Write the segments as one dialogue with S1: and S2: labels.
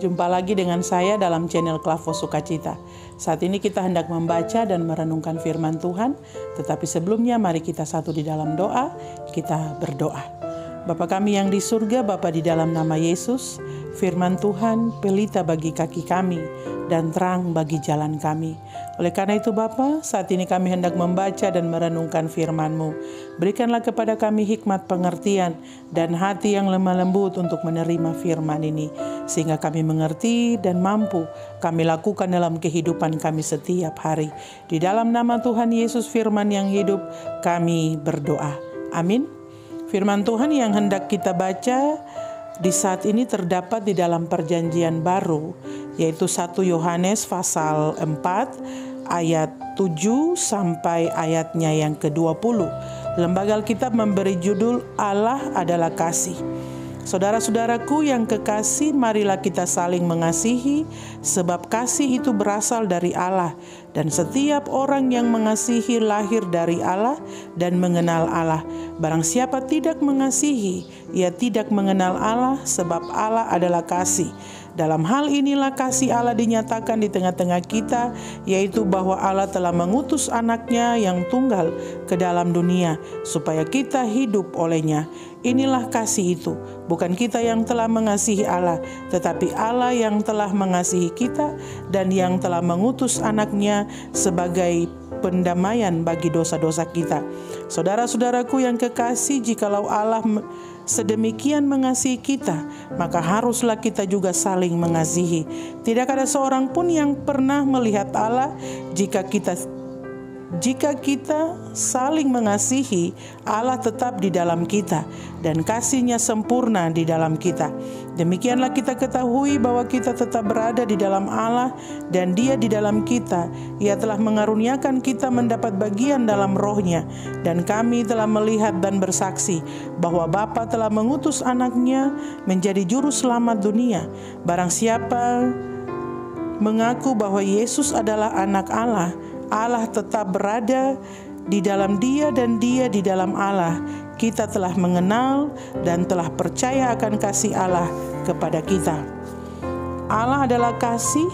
S1: Jumpa lagi dengan saya dalam channel Klavo Sukacita. Saat ini kita hendak membaca dan merenungkan firman Tuhan. Tetapi sebelumnya mari kita satu di dalam doa, kita berdoa. Bapa kami yang di surga, Bapa di dalam nama Yesus, firman Tuhan pelita bagi kaki kami dan terang bagi jalan kami. Oleh karena itu Bapa, saat ini kami hendak membaca dan merenungkan firman-Mu. Berikanlah kepada kami hikmat pengertian dan hati yang lemah lembut untuk menerima firman ini. Sehingga kami mengerti dan mampu kami lakukan dalam kehidupan kami setiap hari. Di dalam nama Tuhan Yesus firman yang hidup, kami berdoa. Amin. Firman Tuhan yang hendak kita baca di saat ini terdapat di dalam perjanjian baru, yaitu 1 Yohanes pasal 4 ayat 7 sampai ayatnya yang ke-20. Lembaga Alkitab memberi judul Allah adalah kasih. Saudara-saudaraku yang kekasih, marilah kita saling mengasihi, sebab kasih itu berasal dari Allah. Dan setiap orang yang mengasihi lahir dari Allah dan mengenal Allah. Barang siapa tidak mengasihi, ia tidak mengenal Allah, sebab Allah adalah kasih. Dalam hal inilah kasih Allah dinyatakan di tengah-tengah kita, yaitu bahwa Allah telah mengutus anaknya yang tunggal ke dalam dunia, supaya kita hidup olehnya. Inilah kasih itu, bukan kita yang telah mengasihi Allah, tetapi Allah yang telah mengasihi kita dan yang telah mengutus anaknya sebagai pendamaian bagi dosa-dosa kita. Saudara-saudaraku yang kekasih, jikalau Allah sedemikian mengasihi kita, maka haruslah kita juga saling mengasihi. Tidak ada seorang pun yang pernah melihat Allah. Jika kita saling mengasihi, Allah tetap di dalam kita dan kasih-Nya sempurna di dalam kita. Demikianlah kita ketahui bahwa kita tetap berada di dalam Allah dan Dia di dalam kita. Ia telah mengaruniakan kita mendapat bagian dalam Roh-Nya, dan kami telah melihat dan bersaksi bahwa Bapa telah mengutus anaknya menjadi juru selamat dunia. Barang siapa mengaku bahwa Yesus adalah anak Allah, Allah tetap berada di dalam Dia dan Dia di dalam Allah. Kita telah mengenal dan telah percaya akan kasih Allah kepada kita. Allah adalah kasih,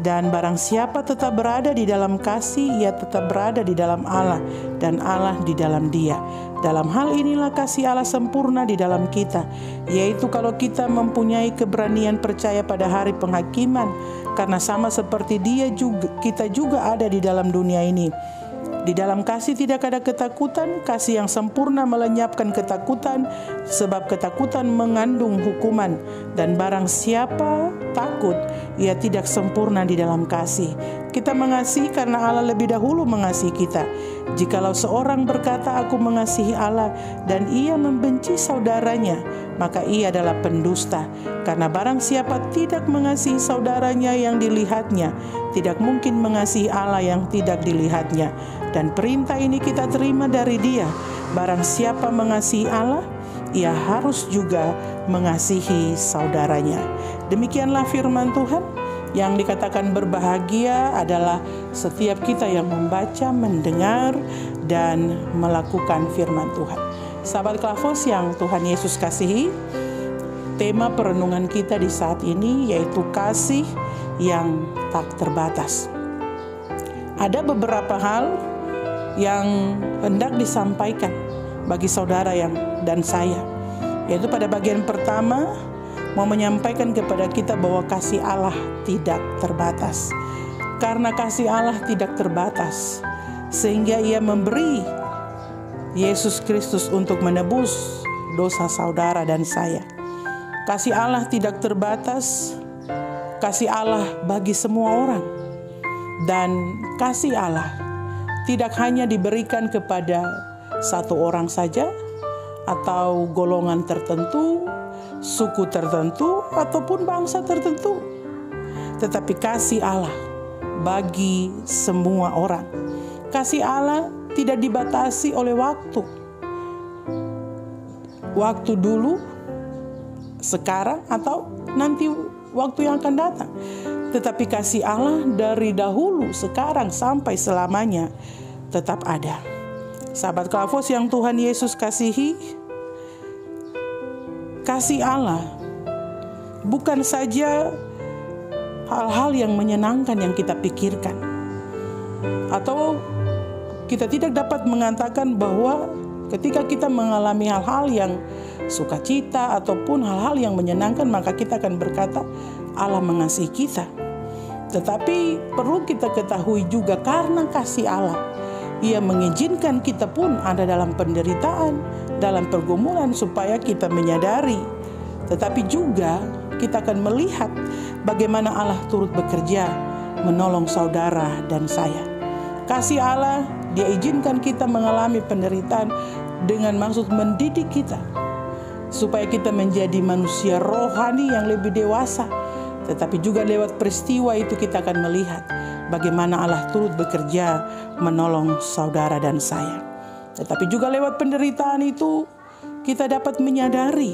S1: dan barang siapa tetap berada di dalam kasih, ia tetap berada di dalam Allah dan Allah di dalam Dia. Dalam hal inilah kasih Allah sempurna di dalam kita, yaitu kalau kita mempunyai keberanian percaya pada hari penghakiman, karena sama seperti Dia juga, kita juga ada di dalam dunia ini. Di dalam kasih tidak ada ketakutan, kasih yang sempurna melenyapkan ketakutan, sebab ketakutan mengandung hukuman, dan barang siapa takut, ia tidak sempurna di dalam kasih. Kita mengasihi karena Allah lebih dahulu mengasihi kita. Jikalau seorang berkata, "Aku mengasihi Allah," dan ia membenci saudaranya, maka ia adalah pendusta. Karena barang siapa tidak mengasihi saudaranya yang dilihatnya, tidak mungkin mengasihi Allah yang tidak dilihatnya. Dan perintah ini kita terima dari Dia. Barang siapa mengasihi Allah, ia harus juga mengasihi saudaranya. Demikianlah firman Tuhan. Yang dikatakan berbahagia adalah setiap kita yang membaca, mendengar, dan melakukan firman Tuhan. Sahabat Klavos yang Tuhan Yesus kasihi, tema perenungan kita di saat ini yaitu kasih yang tak terbatas. Ada beberapa hal yang hendak disampaikan bagi saudara dan saya, yaitu pada bagian pertama mau menyampaikan kepada kita bahwa kasih Allah tidak terbatas. Karena kasih Allah tidak terbatas, sehingga Ia memberi Yesus Kristus untuk menebus dosa saudara dan saya. Kasih Allah tidak terbatas, kasih Allah bagi semua orang. Dan kasih Allah tidak hanya diberikan kepada satu orang saja, atau golongan tertentu, suku tertentu, ataupun bangsa tertentu, tetapi kasih Allah bagi semua orang. Kasih Allah tidak dibatasi oleh waktu. Waktu dulu, sekarang, atau nanti waktu yang akan datang. Tetapi kasih Allah dari dahulu, sekarang, sampai selamanya tetap ada. Sahabat Klavos yang Tuhan Yesus kasihi, kasih Allah bukan saja hal-hal yang menyenangkan yang kita pikirkan, atau kita tidak dapat mengatakan bahwa ketika kita mengalami hal-hal yang sukacita ataupun hal-hal yang menyenangkan, maka kita akan berkata Allah mengasihi kita. Tetapi perlu kita ketahui juga, karena kasih Allah, Ia mengizinkan kita pun ada dalam penderitaan, dalam pergumulan, supaya kita menyadari. Tetapi juga kita akan melihat bagaimana Allah turut bekerja menolong saudara dan saya. Kasih Allah, Dia izinkan kita mengalami penderitaan dengan maksud mendidik kita, supaya kita menjadi manusia rohani yang lebih dewasa. Tetapi juga lewat peristiwa itu kita akan melihat bagaimana Allah turut bekerja menolong saudara dan saya. Tetapi juga lewat penderitaan itu kita dapat menyadari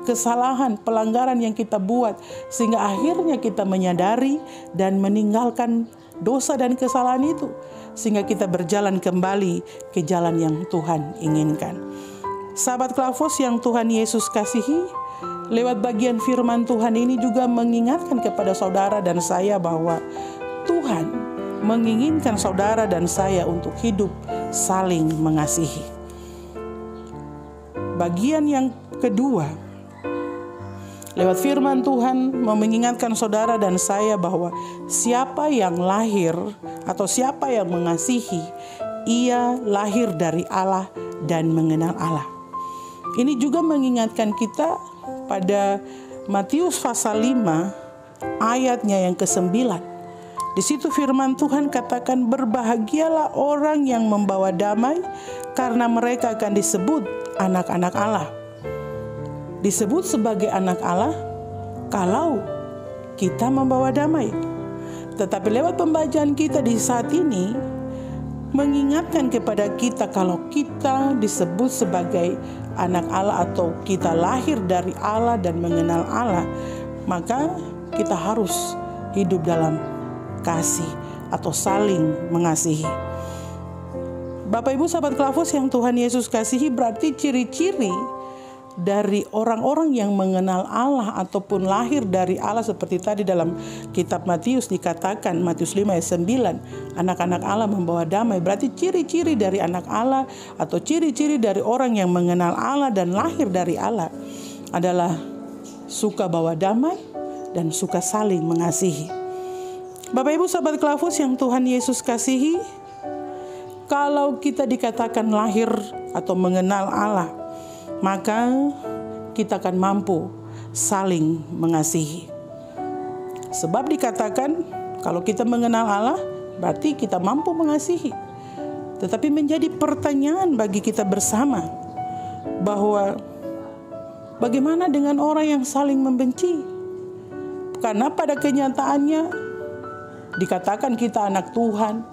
S1: kesalahan, pelanggaran yang kita buat, sehingga akhirnya kita menyadari dan meninggalkan dosa dan kesalahan itu, sehingga kita berjalan kembali ke jalan yang Tuhan inginkan. Sahabat Klavos yang Tuhan Yesus kasihi, lewat bagian firman Tuhan ini juga mengingatkan kepada saudara dan saya bahwa Tuhan menginginkan saudara dan saya untuk hidup saling mengasihi. Bagian yang kedua, lewat firman Tuhan mengingatkan saudara dan saya bahwa siapa yang lahir atau siapa yang mengasihi, ia lahir dari Allah dan mengenal Allah. Ini juga mengingatkan kita pada Matius pasal 5 ayatnya yang ke-9. Di situ firman Tuhan katakan, berbahagialah orang yang membawa damai, karena mereka akan disebut anak-anak Allah. Disebut sebagai anak Allah kalau kita membawa damai. Tetapi lewat pembacaan kita di saat ini mengingatkan kepada kita, kalau kita disebut sebagai anak Allah atau kita lahir dari Allah dan mengenal Allah, maka kita harus hidup dalam kasih atau saling mengasihi. Bapak Ibu sahabat Klavos yang Tuhan Yesus kasihi, berarti ciri-ciri dari orang-orang yang mengenal Allah ataupun lahir dari Allah, seperti tadi dalam kitab Matius dikatakan, Matius 5 ayat 9, anak-anak Allah membawa damai. Berarti ciri-ciri dari anak Allah atau ciri-ciri dari orang yang mengenal Allah dan lahir dari Allah adalah suka bawa damai dan suka saling mengasihi. Bapak Ibu sahabat Klavos yang Tuhan Yesus kasihi, kalau kita dikatakan lahir atau mengenal Allah, maka kita akan mampu saling mengasihi. Sebab dikatakan kalau kita mengenal Allah, berarti kita mampu mengasihi. Tetapi menjadi pertanyaan bagi kita bersama bahwa bagaimana dengan orang yang saling membenci? Karena pada kenyataannya dikatakan kita anak Tuhan,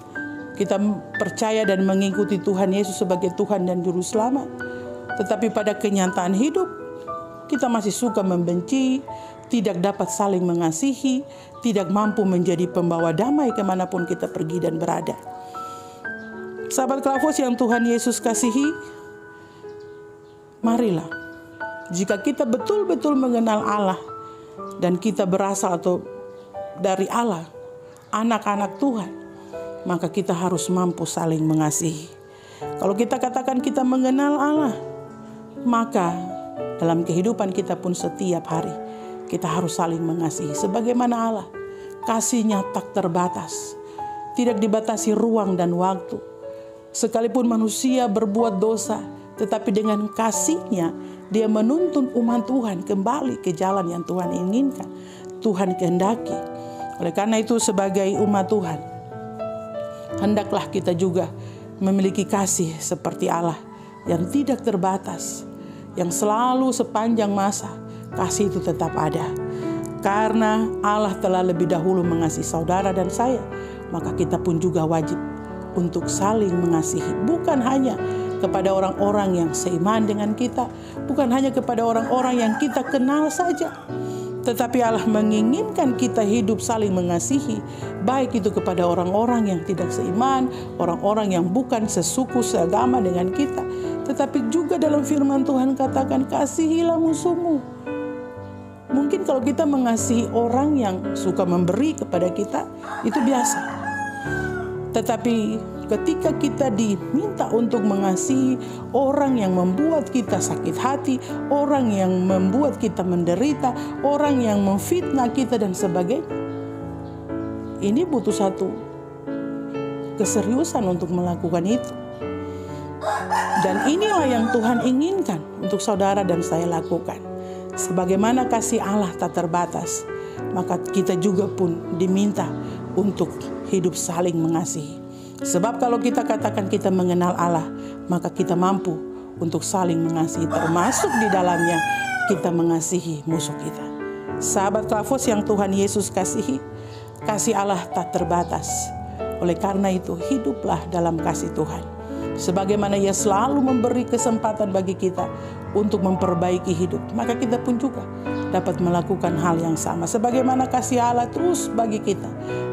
S1: kita percaya dan mengikuti Tuhan Yesus sebagai Tuhan dan Juru Selamat. Tetapi pada kenyataan hidup, kita masih suka membenci, tidak dapat saling mengasihi, tidak mampu menjadi pembawa damai kemanapun kita pergi dan berada. Sahabat Klavos yang Tuhan Yesus kasihi, marilah, jika kita betul-betul mengenal Allah dan kita berasal atau dari Allah, anak-anak Tuhan, maka kita harus mampu saling mengasihi. Kalau kita katakan kita mengenal Allah, maka dalam kehidupan kita pun setiap hari kita harus saling mengasihi. Sebagaimana Allah, kasih-Nya tak terbatas, tidak dibatasi ruang dan waktu. Sekalipun manusia berbuat dosa, tetapi dengan kasih-Nya Dia menuntun umat Tuhan kembali ke jalan yang Tuhan inginkan, Tuhan kehendaki. Oleh karena itu sebagai umat Tuhan, hendaklah kita juga memiliki kasih seperti Allah yang tidak terbatas, yang selalu sepanjang masa kasih itu tetap ada. Karena Allah telah lebih dahulu mengasihi saudara dan saya, maka kita pun juga wajib untuk saling mengasihi. Bukan hanya kepada orang-orang yang seiman dengan kita, bukan hanya kepada orang-orang yang kita kenal saja, tetapi Allah menginginkan kita hidup saling mengasihi, baik itu kepada orang-orang yang tidak seiman, orang-orang yang bukan sesuku seagama dengan kita. Tetapi juga dalam firman Tuhan katakan, kasihilah musuhmu. Mungkin kalau kita mengasihi orang yang suka memberi kepada kita, itu biasa. Tetapi ketika kita diminta untuk mengasihi orang yang membuat kita sakit hati, orang yang membuat kita menderita, orang yang memfitnah kita dan sebagainya, ini butuh satu keseriusan untuk melakukan itu. Dan inilah yang Tuhan inginkan untuk saudara dan saya lakukan. Sebagaimana kasih Allah tak terbatas, maka kita juga pun diminta untuk hidup saling mengasihi. Sebab kalau kita katakan kita mengenal Allah, maka kita mampu untuk saling mengasihi, termasuk di dalamnya kita mengasihi musuh kita. Sahabat Trafos yang Tuhan Yesus kasihi, kasih Allah tak terbatas. Oleh karena itu, hiduplah dalam kasih Tuhan. Sebagaimana Ia selalu memberi kesempatan bagi kita untuk memperbaiki hidup, maka kita pun juga dapat melakukan hal yang sama. Sebagaimana kasih Allah terus bagi kita,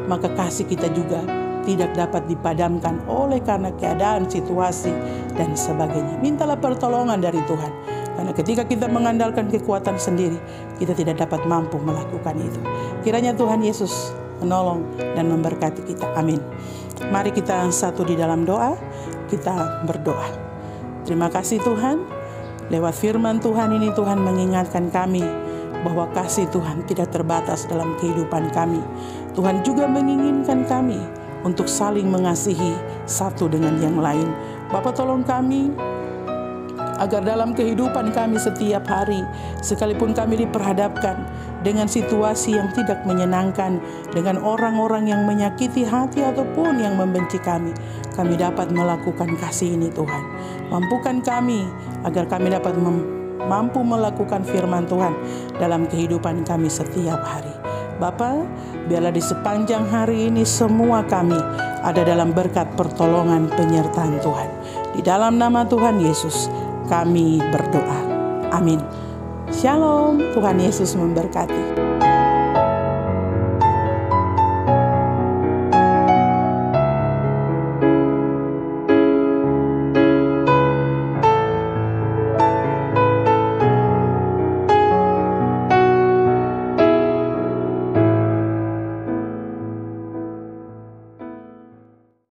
S1: maka kasih kita juga tidak dapat dipadamkan oleh karena keadaan, situasi, dan sebagainya. Mintalah pertolongan dari Tuhan. Karena ketika kita mengandalkan kekuatan sendiri, kita tidak dapat mampu melakukan itu. Kiranya Tuhan Yesus menolong dan memberkati kita. Amin. Mari kita satu di dalam doa. Kita berdoa. Terima kasih Tuhan. Lewat firman Tuhan ini Tuhan mengingatkan kami bahwa kasih Tuhan tidak terbatas dalam kehidupan kami. Tuhan juga menginginkan kami untuk saling mengasihi satu dengan yang lain. Bapa, tolong kami agar dalam kehidupan kami setiap hari, sekalipun kami diperhadapkan dengan situasi yang tidak menyenangkan, dengan orang-orang yang menyakiti hati ataupun yang membenci kami dapat melakukan kasih ini Tuhan. Mampukan kami agar kami dapat mampu melakukan firman Tuhan dalam kehidupan kami setiap hari. Bapa, biarlah di sepanjang hari ini semua kami ada dalam berkat pertolongan penyertaan Tuhan. Di dalam nama Tuhan Yesus kami berdoa. Amin. Shalom, Tuhan Yesus memberkati.